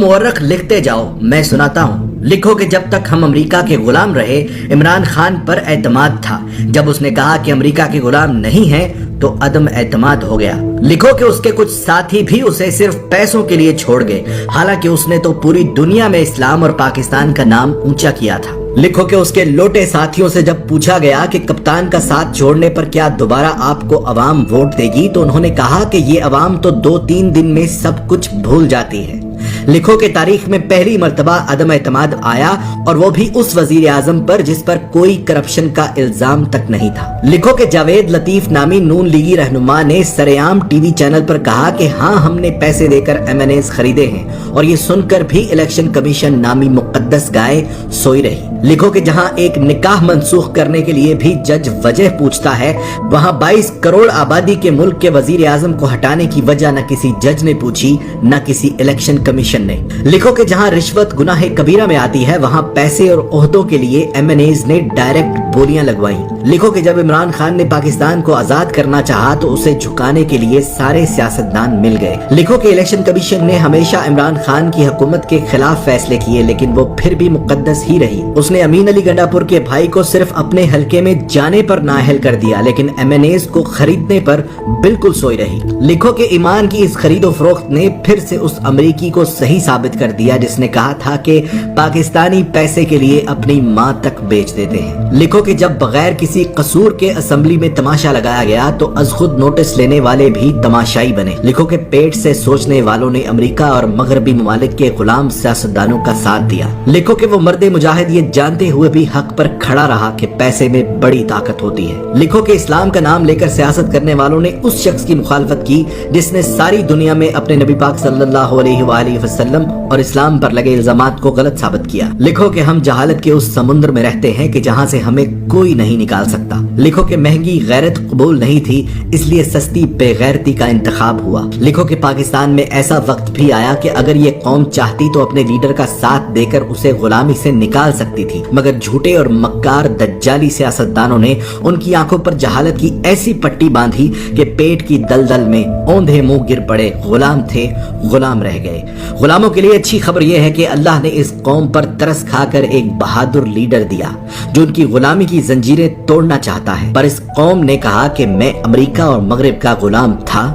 मुअर्रख लिखते जाओ, मैं सुनाता हूँ। लिखो कि जब तक हम अमेरिका के गुलाम रहे, इमरान खान पर एतमाद था। जब उसने कहा कि अमेरिका के गुलाम नहीं हैं, तो अदम एतमाद हो गया। लिखो कि उसके कुछ साथी भी उसे सिर्फ पैसों के लिए छोड़ गए, हालांकि उसने तो पूरी दुनिया में इस्लाम और पाकिस्तान का नाम ऊंचा किया था। लिखो कि उसके लोटे साथियों से जब पूछा गया कि कप्तान का साथ छोड़ने पर क्या दोबारा आपको अवाम वोट देगी, तो उन्होंने कहा कि ये अवाम तो 2-3 दिन में सब कुछ भूल जाती है। लिखो कि तारीख में पहली मर्तबा अदम एतमाद आया, और वो भी उस वजीर आजम पर जिस पर कोई करप्शन का इल्जाम तक नहीं था। लिखो कि जावेद लतीफ नामी नून लीगी रहनुमा ने सरेआम टीवी चैनल पर कहा कि हाँ, हमने पैसे देकर MNAs खरीदे हैं, और ये सुनकर भी इलेक्शन कमीशन नामी मुकद्दस गाय सोई रही। लिखो कि जहां एक निकाह मनसूख करने के लिए भी जज वजह पूछता है, वहां 22 करोड़ आबादी के मुल्क के वजीर आजम को हटाने की वजह न किसी जज ने पूछी, न किसी इलेक्शन कमीशन ने। लिखो कि जहां रिश्वत गुनाह कबीरा में आती है, वहां पैसे और ओहदों के लिए MNAs ने डायरेक्ट बोलियां लगवाई। लिखो कि जब इमरान खान ने पाकिस्तान को आजाद करना चाहा, तो उसे झुकाने के लिए सारे सियासतदान मिल गए। लिखो कि इलेक्शन कमीशन ने हमेशा इमरान खान की हुकूमत के खिलाफ फैसले किए, लेकिन वो फिर भी मुकद्दस ही रही। उसने अमीन अली गंडापुर के भाई को सिर्फ अपने हलके में जाने पर नाअहल कर दिया, लेकिन MNAs को खरीदने पर बिल्कुल सोई रही। लिखो कि ईमान की इस खरीदो फरोख्त ने फिर से उस अमरीकी को सही साबित कर दिया जिसने कहा था कि पाकिस्तानी पैसे के लिए अपनी मां तक बेच देते हैं। लिखो कि जब बगैर किसी कसूर के असेंबली में तमाशा लगाया गया, तो अज खुद नोटिस लेने वाले भी तमाशाई बने। लिखो कि पेट से सोचने वालों ने अमेरिका और मगरबी ममालिक के गुलाम सियासतदानों का साथ दिया। लिखो कि वो मर्दे मुजाहिद ये जानते हुए भी हक पर खड़ा रहा कि पैसे में बड़ी ताकत होती है। लिखो कि इस्लाम का नाम लेकर सियासत करने वालों ने उस शख्स की मुखालफत की जिसने सारी दुनिया में अपने नबी पाक सल्लल्लाहु अलैहि वसल्लम और इस्लाम पर लगे इल्जामात को गलत साबित किया। लिखो कि हम जहालत के उस समुद्र में रहते हैं कि जहां से हमें कोई नहीं निकाल सकता। लिखो कि महंगी गैरत कबूल नहीं थी, इसलिए सस्ती बेगैरती का इंतखाब हुआ। लिखो कि पाकिस्तान में ऐसा वक्त भी आया कि अगर ये कौम चाहती तो अपने लीडर का साथ देकर उसे गुलामी से निकाल सकती थी, मगर झूठे और मक्कार दज्जाली सियासतदानों ने उनकी आंखों पर जहालत की ऐसी पट्टी बांधी कि पेट की दलदल में औंधे मुंह गिर पड़े। गुलाम थे, गुलाम रह गए। गुलामों के लिए अच्छी खबर यह है कि अल्लाह ने इस कौम पर तरस खाकर एक बहादुर लीडर दिया जो उनकी गुलामी की जंजीरें तोड़ना चाहता है। पर इस कौम ने कहा कि मैं अमेरिका और मगरिब का गुलाम था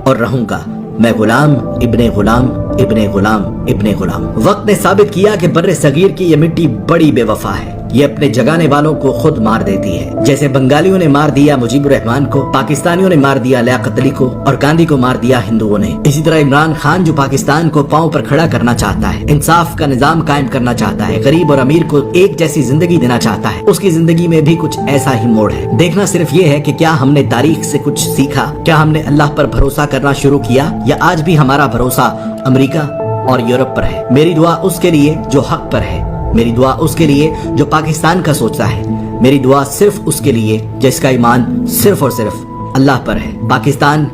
और रहूंगा। मैं गुलाम इब्ने गुलाम इब्ने गुलाम इब्ने गुलाम। वक्त ने साबित किया कि बर्रे सगीर की ये मिट्टी बड़ी बेवफा है। ये अपने जगाने वालों को खुद मार देती है। जैसे बंगालियों ने मार दिया मुजीबुर रहमान को, पाकिस्तानियों ने मार दिया लियाकत अली को, और गांधी को मार दिया हिंदुओं ने। इसी तरह इमरान खान जो पाकिस्तान को पांव पर खड़ा करना चाहता है, इंसाफ का निजाम कायम करना चाहता है, गरीब और अमीर को एक जैसी जिंदगी देना चाहता है, उसकी जिंदगी में भी कुछ ऐसा ही मोड़ है। देखना सिर्फ ये है कि क्या हमने तारीख से कुछ सीखा, क्या हमने अल्लाह पर भरोसा करना शुरू किया, या आज भी हमारा भरोसा अमेरिका और यूरोप पर है। मेरी दुआ उसके लिए जो हक पर है, मेरी दुआ उसके लिए जो पाकिस्तान का सोचता है, मेरी दुआ सिर्फ उसके लिए जिसका ईमान सिर्फ और सिर्फ अल्लाह पर है। पाकिस्तान